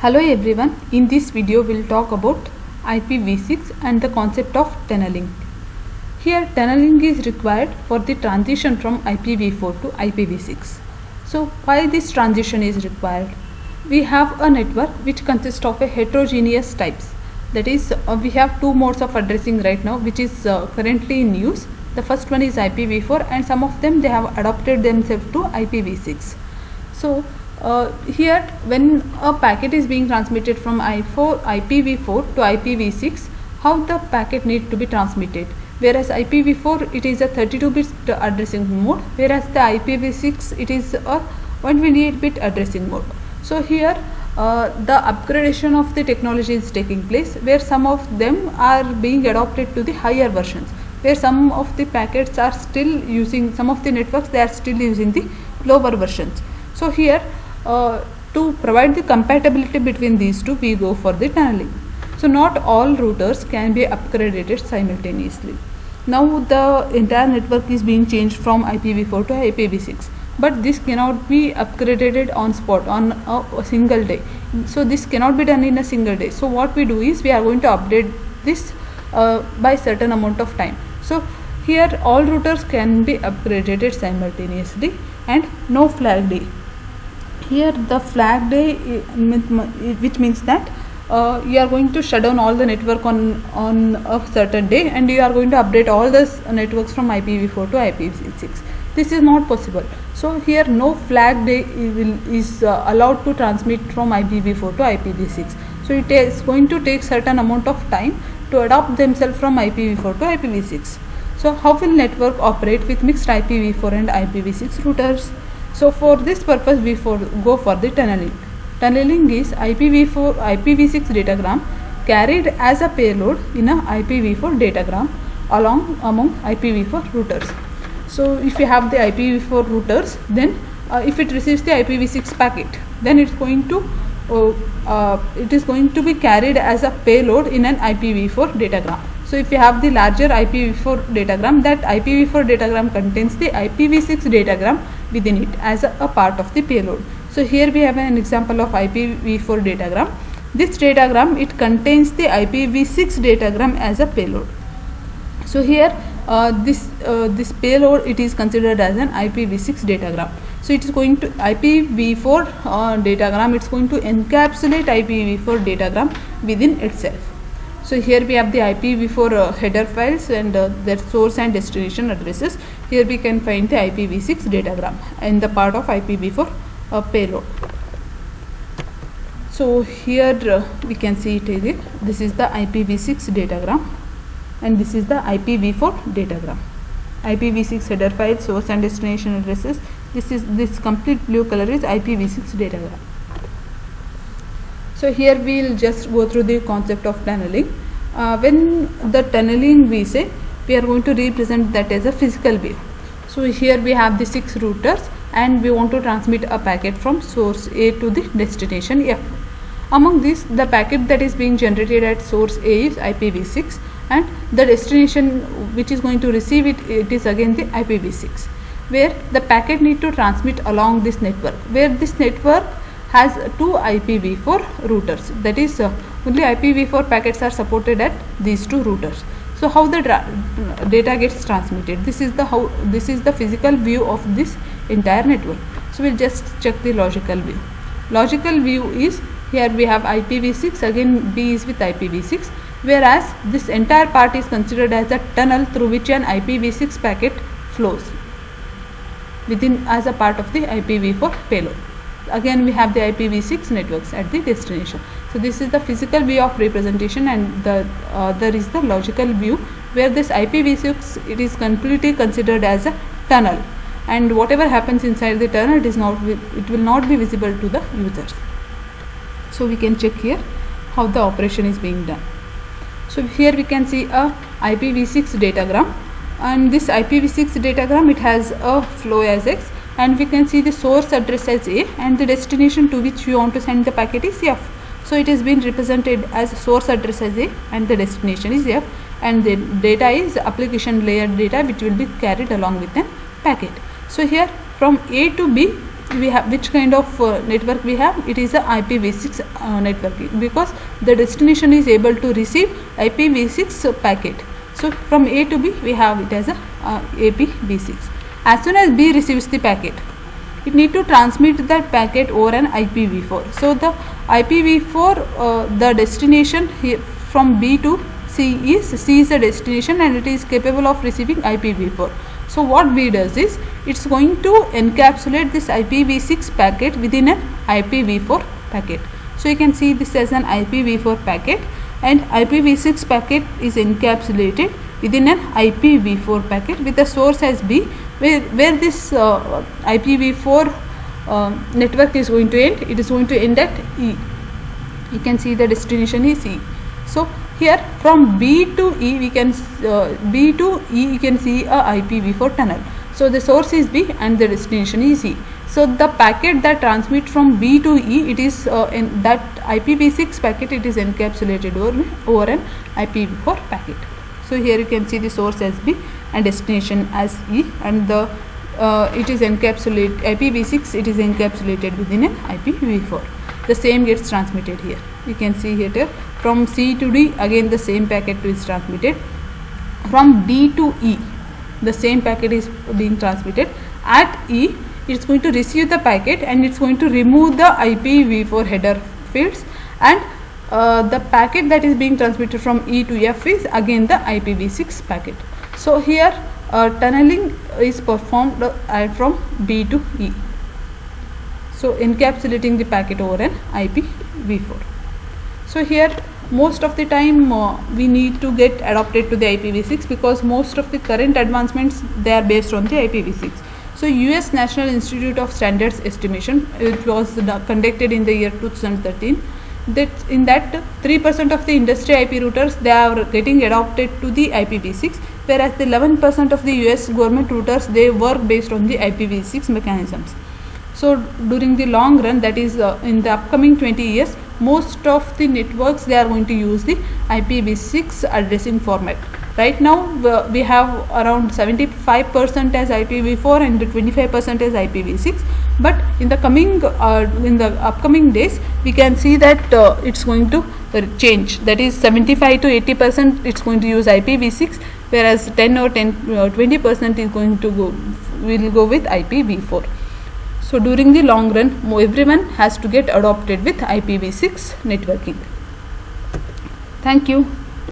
Hello everyone, in this video we'll talk about IPv6 and the concept of tunneling. Here tunneling is required for the transition from IPv4 to IPv6. So why this transition is required? We have a network which consists of a heterogeneous types. That is, we have two modes of addressing right now which is currently in use. The first one is IPv4 and some of them they have adopted themselves to IPv6. So here when a packet is being transmitted from IPv4 to IPv6, how the packet need to be transmitted? Whereas IPv4 it is a 32-bit addressing mode, whereas the IPv6 it is a 128-bit addressing mode. So here the upgradation of the technology is taking place, where some of them are being adopted to the higher versions, where some of the packets are still using, some of the networks they are still using the lower versions. So here to provide the compatibility between these two, we go for the tunneling. So not all routers can be upgraded simultaneously. Now the entire network is being changed from IPv4 to IPv6, but this cannot be upgraded on spot on a single day. So this cannot be done in a single day. So what we do is we are going to update this by certain amount of time. So here all routers can be upgraded simultaneously, and no flag day. Here the flag day, which means that you are going to shut down all the network on a certain day, and you are going to update all the networks from IPv4 to IPv6. This is not possible. So here no flag day is allowed to transmit from IPv4 to IPv6. So it is going to take certain amount of time to adopt themselves from IPv4 to IPv6. So how will network operate with mixed IPv4 and IPv6 routers? So for this purpose we go for the tunneling. Tunneling is IPv6 datagram carried as a payload in a IPv4 datagram among IPv4 routers. So if you have the IPv4 routers, then if it receives the IPv6 packet, then it is going to be carried as a payload in an IPv4 datagram. So if you have the larger IPv4 datagram, that IPv4 datagram contains the IPv6 datagram within it as a part of the payload. So here we have an example of IPv4 datagram. This datagram, it contains the IPv6 datagram as a payload. So here this payload, it is considered as an IPv6 datagram. So it is going to IPv4 datagram, it's going to encapsulate IPv4 datagram within itself. So here we have the IPv4 header files and their source and destination addresses. Here we can find the IPv6 datagram in the part of IPv4 payload. So here we can see it again. This is the IPv6 datagram and this is the IPv4 datagram. IPv6 header file, source and destination addresses. This complete blue color is IPv6 datagram. So here we will just go through the concept of tunneling. When the tunneling we say, we are going to represent that as a physical wave. So here we have the 6 routers and we want to transmit a packet from source A to the destination F. Among these, the packet that is being generated at source A is IPv6 and the destination which is going to receive it, it is again the IPv6, where the packet need to transmit along this network, where this network has 2 IPv4 routers. That is, only IPv4 packets are supported at these 2 routers. So how the data gets transmitted? This is the physical view of this entire network. So we'll just check the logical view. Logical view is, here we have IPv6, again B is with IPv6, whereas this entire part is considered as a tunnel through which an IPv6 packet flows within as a part of the IPv4 payload. Again we have the IPv6 networks at the destination. So this is the physical view of representation, and there is the logical view where this IPv6, it is completely considered as a tunnel, and whatever happens inside the tunnel, it will not be visible to the users. So we can check here how the operation is being done. So here we can see a IPv6 datagram, and this IPv6 datagram, it has a flow as X, and we can see the source address as A and the destination to which we want to send the packet is F. So it has been represented as source address as A and the destination is F, and the data is application layer data which will be carried along with a packet. So here from A to B, we have, which kind of network we have? It is a IPv6 networking, because the destination is able to receive IPv6 packet. So from A to B we have it as a IPv6. As soon as B receives the packet, it need to transmit that packet over an IPv4. So the IPv4, the destination here from B to C is the destination, and it is capable of receiving IPv4. So what B does is, it's going to encapsulate this IPv6 packet within an IPv4 packet. So you can see this as an IPv4 packet, and IPv6 packet is encapsulated within an IPv4 packet with the source as B, where this IPv4 network is going to end. It is going to end at E. You can see the destination is E. So here from B to E we can B to E you can see a IPv4 tunnel. So the source is B and the destination is E. So the packet that transmits from B to E, it is in that IPv6 packet, it is encapsulated over an IPv4 packet. So here you can see the source as B and destination as E, and the it is encapsulated IPv6, it is encapsulated within an IPv4. The same gets transmitted here. You can see here from C to D, again the same packet is transmitted. From D to E, the same packet is being transmitted. At E, it's going to receive the packet and it's going to remove the IPv4 header fields, and the packet that is being transmitted from E to F is again the IPv6 packet. So here tunneling is performed from B to E. So encapsulating the packet over an IPv4. So here most of the time we need to get adopted to the IPv6, because most of the current advancements, they are based on the IPv6. So US National Institute of Standards estimation, it was conducted in the year 2013, that in that 3% of the industry IP routers, they are getting adopted to the IPv6, whereas the 11% of the US government routers, they work based on the IPv6 mechanisms. So during the long run, that is in the upcoming 20 years, most of the networks, they are going to use the IPv6 addressing format. Right now we have around 75% as IPv4 and 25% as IPv6, but in the upcoming days we can see that it's going to change. That is 75 to 80% it's going to use IPv6, whereas 20% is going to will go with IPv4. So during the long run, everyone has to get adopted with IPv6 networking. Thank you.